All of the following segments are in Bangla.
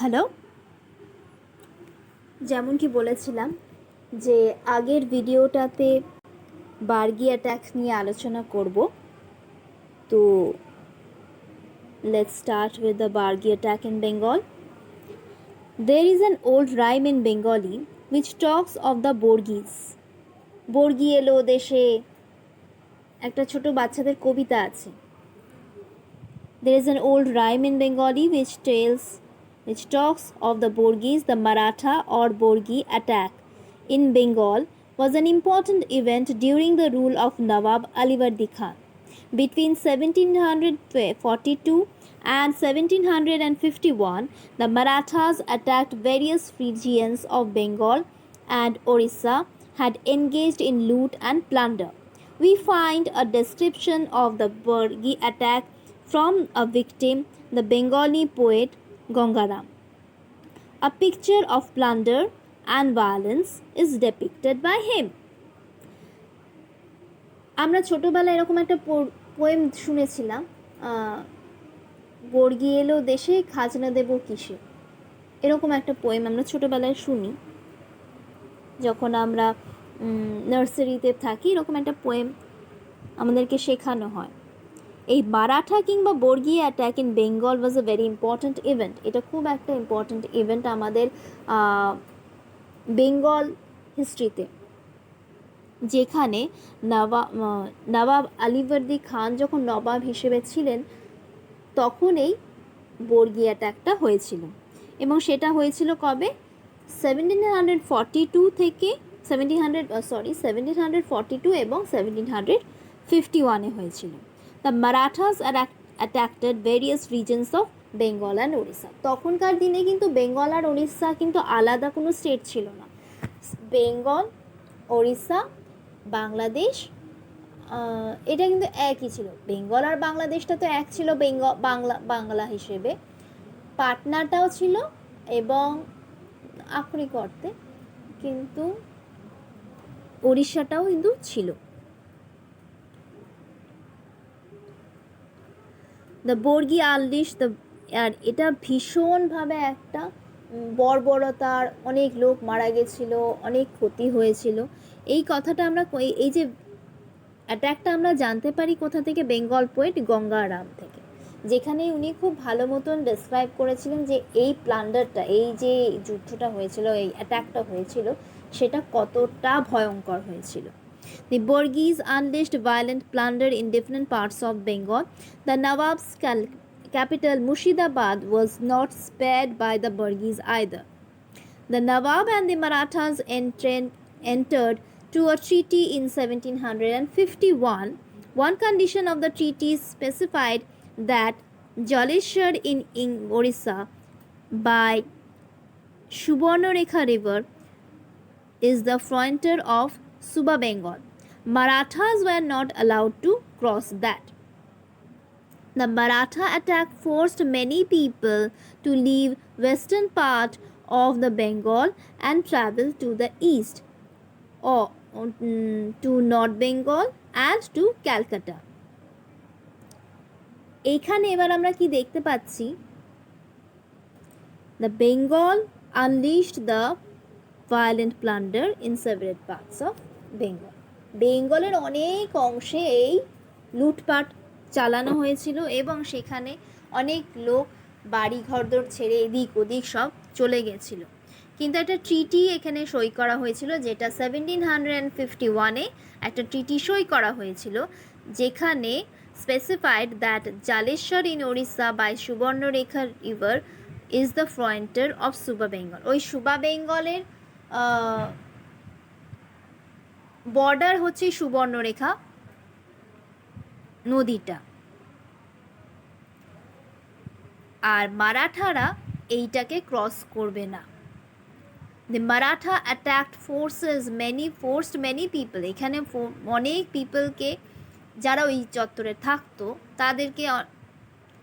হ্যালো, যেমন কি বলেছিলাম যে আগের ভিডিওটাতে বার্গি অ্যাটাক নিয়ে আলোচনা করব। তো let's start with the Bargi attack in Bengal. There is an old rhyme in Bengali which talks of the Borgis. বর্গি এলো দেশে, একটা ছোট বাচ্চাদের কবিতা আছে। There is an old rhyme in Bengali which talks of the Borgis. The Maratha or Borgi attack in Bengal was an important event during the rule of Nawab Alivardi Khan. Between 1742 and 1751, the Marathas attacked various regions of Bengal and Orissa, had engaged in loot and plunder. We find a description of the Borgi attack from a victim, the Bengali poet Gangaram. A picture of plunder and violence is depicted by him. আমরা ছোটোবেলায় এরকম একটা পোয়েম শুনেছিলাম, বর্গি এলো দেশে খাজনা দেব কিসে, এরকম একটা পোয়েম আমরা ছোটোবেলায় শুনি যখন আমরা নার্সারিতে থাকি। এরকম একটা পোয়েম আমাদেরকে শেখানো হয়। এই মারাঠা কিংবা Bargi attack in Bengal was a very important event. এটা খুব একটা ইম্পর্ট্যান্ট ইভেন্ট আমাদের বেঙ্গল হিস্ট্রিতে, যেখানে নবাব আলিবর্দি খান যখন নবাব হিসেবে ছিলেন তখন এই বর্গি অ্যাটাকটা হয়েছিল। এবং সেটা হয়েছিল কবে? 1742 থেকে 1742 এবং 1751 হয়েছিল। The Marathas attacked various regions of Bengal and Orissa. তখনকার দিনে কিন্তু বেঙ্গল আর উড়িষ্যা কিন্তু আলাদা কোনো স্টেট ছিল না। বেঙ্গল, ওড়িশা, বাংলাদেশ এটা কিন্তু একই ছিল। বেঙ্গল আর বাংলাদেশটা তো এক ছিল বাংলা হিসেবে, পাটনাটাও ছিল এবং আক্ষরিক অর্থে, কিন্তু ওড়িশাটাও কিন্তু ছিল। দ্য বর্গি আনলিশ আর এটা ভীষণভাবে একটা বর্বরতার, অনেক লোক মারা গেছিল, অনেক ক্ষতি হয়েছিল। এই কথাটা আমরা এই যে অ্যাটাকটা আমরা জানতে পারি কোথা থেকে? বেঙ্গল পোয়েট গঙ্গারাম থেকে, যেখানে উনি খুব ভালো মতন ডেসক্রাইব করেছিলেন যে এই প্লান্ডারটা, এই যে যুদ্ধটা হয়েছিল, এই অ্যাটাকটা হয়েছিল, সেটা কতটা ভয়ঙ্কর হয়েছিল। The Borgis unleashed violent plunder in different parts of Bengal. The Nawab's capital Murshidabad was not spared by the Borgis either. The Nawab and the Marathas entered to a treaty in 1751. One condition of the treaty specified that Jaleshwar in Orissa by Subarnarekha River is the frontier of Suba Bengal. Marathas were not allowed to cross that. The Maratha attack forced many people to leave western part of the Bengal and travel to the east, or to North Bengal and to Calcutta. এখানে এবার আমরা কি দেখতে পাচ্ছি? The Bengal unleashed the violent plunder in several parts of Bengal. বেঙ্গলের অনেক অংশে এই লুটপাট চালানো হয়েছিল এবং সেখানে অনেক লোক বাড়ি ঘরদোর ছেড়ে এদিক ওদিক সব চলে গেছিল। কিন্তু একটা ট্রিটি এখানে সই করা হয়েছিল, যেটা 1751 একটা ট্রিটি সই করা হয়েছিল, যেখানে specified that Jaleswar in Odisha by Subarnarekha river is the frontier of Suba Bengal. ওই সুবা বেঙ্গলের বর্ডার হচ্ছে সুবর্ণরেখা নদীটা, আর মারাঠারা এইটাকে ক্রস করবে না। The Maratha attacked forced many people. এখানে অনেক পিপলকে, যারা ওই চত্বরে থাকতো, তাদেরকে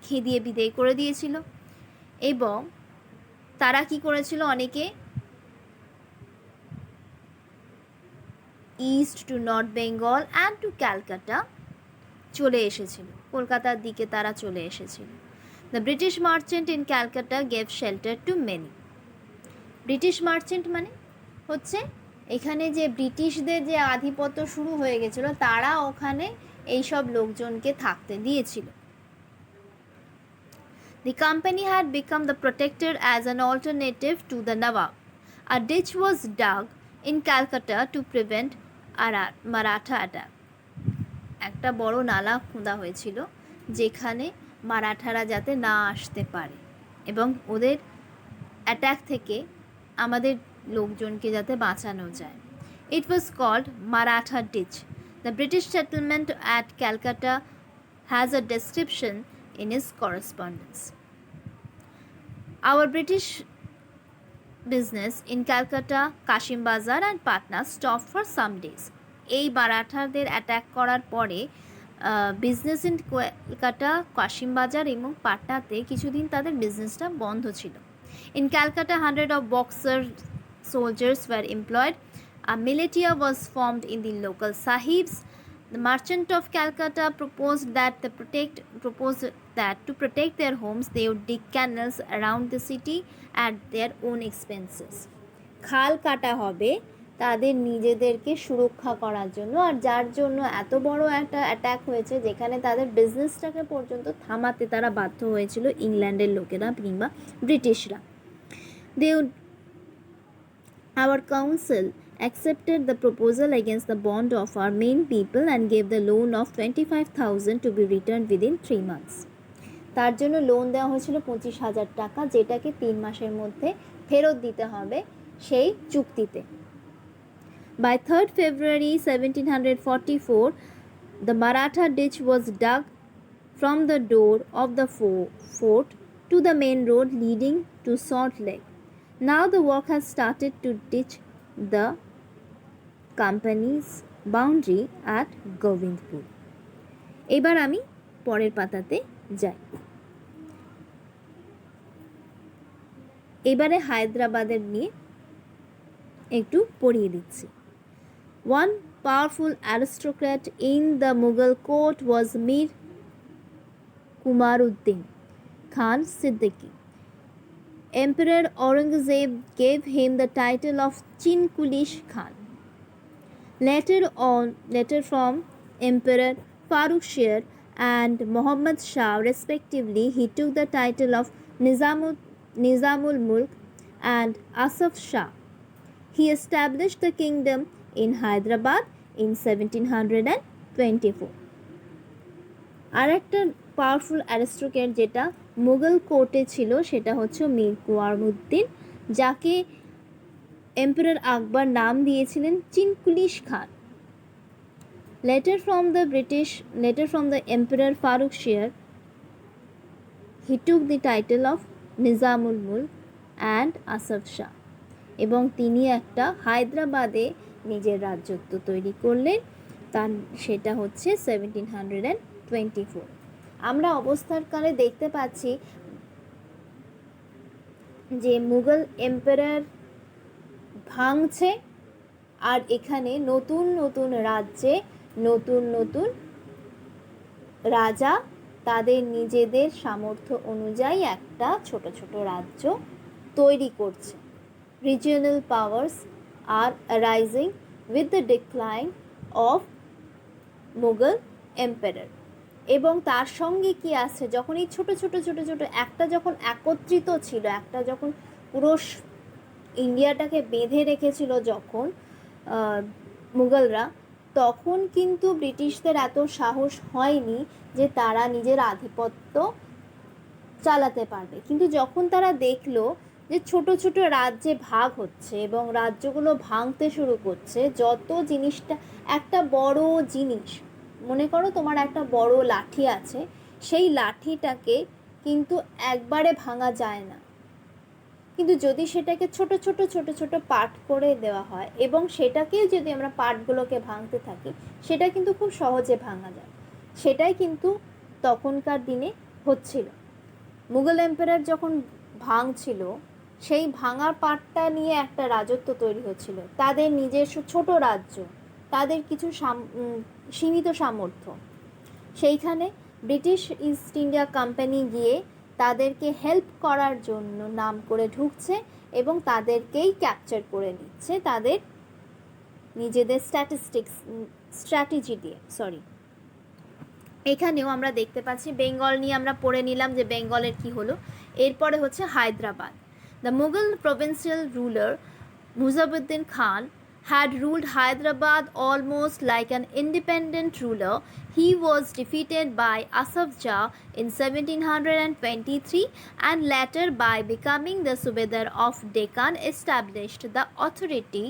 খেদিয়ে বিদায় করে দিয়েছিল। এবং তারা কি করেছিল? অনেকে east to north Bengal and to Calcutta চলে এসেছিল, কলকাতার দিকে তারা চলে এসেছিল। The British merchant in Calcutta gave shelter to many. British merchant মানে হচ্ছে এখানে যে ব্রিটিশদের যে আধিপত্য শুরু হয়ে গেছিলো তারা ওখানে এইসব লোকজনকে থাকতে দিয়েছিল. The company had become the protector as an alternative to the Nawab. A ditch was dug in Calcutta to prevent Maratha attack. একটা বড় নালা খোঁড়া হয়েছিল যেখানে মারাঠারা যাতে না আসতে পারে এবং ওদের অ্যাটাক থেকে আমাদের লোকজনকে যাতে বাঁচানো যায়. It was called Maratha Ditch. The British settlement at Calcutta has a description in his correspondence. Our British business in Calcutta, Kashim Bazar and Patna stopped for some days. এই মারাঠাদের অ্যাটাক করার পরে বিজনেস ইন কলকাতা, কাশিম বাজার এবং পাটনাতে কিছুদিন তাদের বিজনেসটা বন্ধ ছিল. In Calcutta, 100 of Boxer soldiers were employed. A militia was formed in the local sahibs. The merchant of Calcutta proposed that to protect their homes, they would dig canals around the city at their own expenses. খাল কাটা হবে তাদের নিজেদেরকে সুরক্ষা করার জন্য, আর যার জন্য এত বড় একটা অ্যাটাক হয়েছে যেখানে তাদের বিজনেসটাকে পর্যন্ত থামাতে তারা বাধ্য হয়েছিল ইংল্যান্ডের লোকেরা কিংবা ব্রিটিশরা. Our council accepted the proposal against the bond of our main people and gave the loan of 25,000 to be returned within 3 months. তার জন্য লোন দেওয়া হয়েছিল 25,000 টাকা, যেটাকে 3 মাসের মধ্যে ফেরত দিতে হবে সেই চুক্তিতে. By 3rd February 1744, the Maratha ditch was dug from the door of the fort to the main road leading to Salt Lake. Now the work has started to ditch the company's boundary at Govindpur. এবার আমি পরের পাতাতে যাই. এবারে হায়দ্রাবাদের নিয়ে একটু পড়িয়ে দিচ্ছি. One powerful aristocrat in the Mughal court was Mir Kumaruddin Khan Siddiqui. Emperor Aurangzeb gave him the title of Chinkulish Khan. Later from Emperor Farrukhsher and Muhammad Shah respectively, he took the title of Nizamul Mulk and Asaf Shah. He established the kingdom in Hyderabad in 1724. আর একটা পাওয়ারফুল অ্যারিস্টোক্র্যাট যেটা মুঘল কোর্টে ছিল সেটা হচ্ছে মীর কুমারুদ্দিন, যাকে এম্পারার আকবর নাম দিয়েছিলেন চিনকুলিশ খান. Later from the Emperor Farrukhsher, he took the title of Nizamul Mulk and Asaf Shah. এবং তিনি একটা হায়দ্রাবাদে নিজের রাজ্যত্ব তৈরি করলেন, তার সেটা হচ্ছে 1724. আমরা অবস্থানকালে দেখতে পাচ্ছি যে মুঘল এম্পারার ভাঙছে আর এখানে নতুন নতুন রাজ্যে নতুন নতুন রাজা তাদের নিজেদের সামর্থ্য অনুযায়ী একটা ছোট ছোট রাজ্য তৈরি করছে. Regional powers are arising with the decline of Mughal emperor. এবং তার সঙ্গে কি আছে, যখন এই ছোট ছোট ছোট ছোট একটা যখন একত্রিত ছিল, একটা যখন পুরো ইন্ডিয়াটাকে বেঁধে রেখেছিল যখন মুঘলরা, তখন কিন্তু ব্রিটিশদের এত সাহস হয়নি যে তারা নিজের আধিপত্য চালাতে পারবে. কিন্তু যখন তারা দেখলো যে ছোট ছোট রাজ্যে ভাগ হচ্ছে এবং রাজ্যগুলো ভাঙতে শুরু করছে, যত জিনিসটা একটা বড় জিনিস, মনে করো তোমার একটা বড় লাঠি আছে, সেই লাঠিটাকে কিন্তু একবারে ভাঙা যায় না, কিন্তু যদি সেটাকে ছোট ছোট ছোট ছোট পার্ট করে দেওয়া হয় এবং সেটাকেও যদি আমরা পার্টগুলোকে ভাঙতে থাকি, সেটা কিন্তু খুব সহজে ভাঙা যায়. সেটাই কিন্তু তখনকার দিনে হচ্ছিল. মুঘল এম্পারার যখন ভাঙছিল, সেই ভাঙার পার্টটা নিয়ে একটা রাজত্ব তৈরি হচ্ছিল, তাদের নিজস্ব ছোট রাজ্য, তাদের কিছু সীমিত সামর্থ্য. সেইখানে ব্রিটিশ ইস্ট ইন্ডিয়া কোম্পানি গিয়ে তাদেরকে হেল্প করার জন্য নাম করে ঢুকছে এবং তাদেরকেই ক্যাপচার করে নিচ্ছে তাদের নিজেদের স্ট্র্যাটেজি দিয়ে। এখানেও আমরা দেখতে পাচ্ছি বেঙ্গল নিয়ে আমরা পড়ে নিলাম যে বেঙ্গলের কি হলো। এরপরে হচ্ছে Hyderabad. The Mughal provincial ruler Mujabuddin Khan had ruled Hyderabad almost like an independent ruler. He was defeated by Asaf Jah in 1723 and later by becoming the Subedar of Deccan established the authority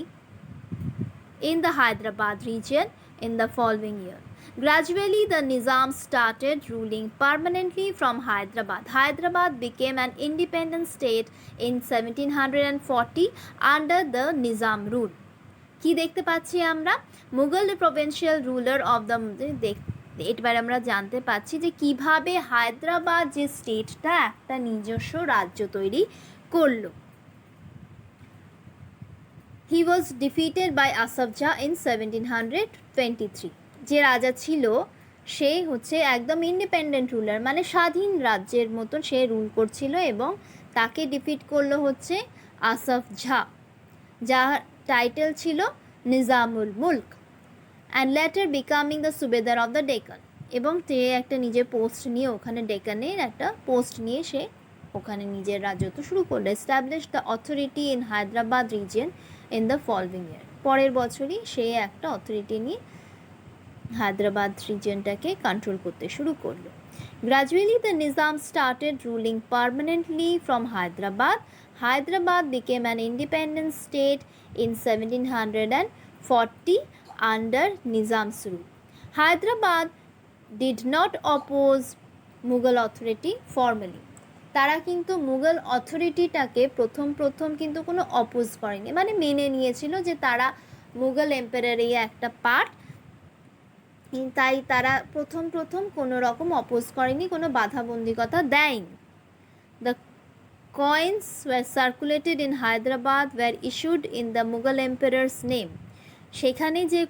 in the Hyderabad region in the following year. Gradually, the Nizam started ruling permanently from Hyderabad. Hyderabad became an independent state in 1740 under the Nizam rule. কি দেখতে পাচ্ছি আমরা? Mughal provincial ruler of the, এবার আমরা জানতে পাচ্ছি যে কিভাবে হায়দ্রাবাদ যে স্টেটটা একটা নিজস্ব রাজ্য তৈরি করলো। হি ওয়াজ ডিফিটেড বাই আসফ জাহ ইন 1723। যে রাজা ছিল সে হচ্ছে একদম ইন্ডিপেন্ডেন্ট রুলার, মানে স্বাধীন রাজ্যের মতন সে রুল করছিল এবং তাকে ডিফিট করলো হচ্ছে আসফ জাহ, যার টাইটেল ছিল নিজামুল মুলক, and letter becoming the subedar of the Deccan. এবং সে একটা নিজের পোস্ট নিয়ে ওখানে ডেকানের একটা পোস্ট নিয়ে সে ওখানে নিজের রাজত্ব শুরু করলো। Establish the authority in Hyderabad region in the following year. পরের বছরই সে একটা অথরিটি নিয়ে হায়দ্রাবাদ রিজিয়নটাকে কন্ট্রোল করতে শুরু করলো। Gradually the Nizam started ruling permanently from Hyderabad. Hyderabad became an independent state in 1740 under Nizam's rule. Hyderabad did not oppose Mughal authority formally. তারা কিন্তু মুঘল অথরিটিটাকে প্রথম কিন্তু কোনো অপোজ করেনি, মানে মেনে নিয়েছিল যে তারা মুঘল এম্পায়ারেরই একটা পার্ট, তাই তারা প্রথম কোনো রকম অপোজ করেনি, কোনো বাধাবন্দিকতা দেয়নি। The coins were circulated in Hyderabad were issued in the Mughal emperor's name. সেখানে যে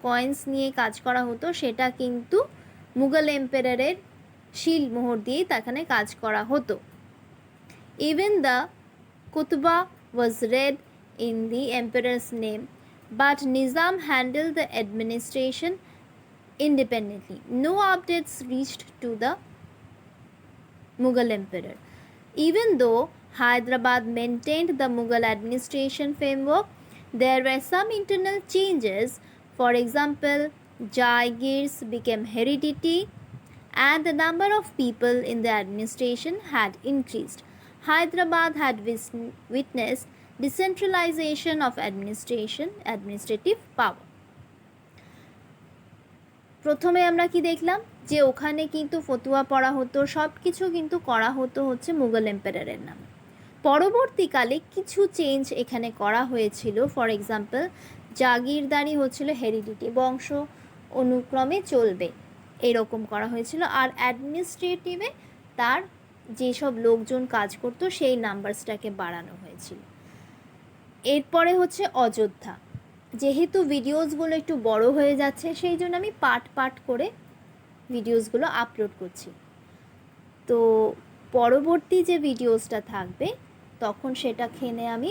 কয়েন্স নিয়ে কাজ করা হতো সেটা কিন্তু মুঘল এম্পায়ারের শিল মোহর দিয়ে সেখানে কাজ করা হতো। Even the Kutba was read in the emperor's name, but Nizam handled the administration independently. No updates reached to the Mughal emperor. Even though Hyderabad maintained the Mughal administration framework, there were some internal changes. For example, Jagirs became hereditary and the number of people in the administration had increased. Hyderabad had witnessed decentralization of administrative power. প্রথমে আমরা কি দেখলাম যে ওখানে কিন্তু ফতুয়া পড়া হতো, সব কিছু কিন্তু করা হতো হচ্ছে মুঘল এম্পায়ারের নামে। পরবর্তীকালে কিছু চেঞ্জ এখানে করা হয়েছিল। ফর এক্সাম্পল, জাগিরদারি হচ্ছিল হেরিডিটি, বংশ অনুক্রমে চলবে, এরকম করা হয়েছিল। আর অ্যাডমিনিস্ট্রেটিভে তার যেসব লোকজন কাজ করতো সেই নাম্বারসটাকে বাড়ানো হয়েছিল। এরপরে হচ্ছে অযোধ্যা। যেহেতু ভিডিওসগুলো একটু বড় হয়ে যাচ্ছে সেই জন্য আমি পার্ট করে ভিডিওসগুলো আপলোড করছি। তো পরবর্তী যে ভিডিওসটা থাকবে তখন সেটাখানে আমি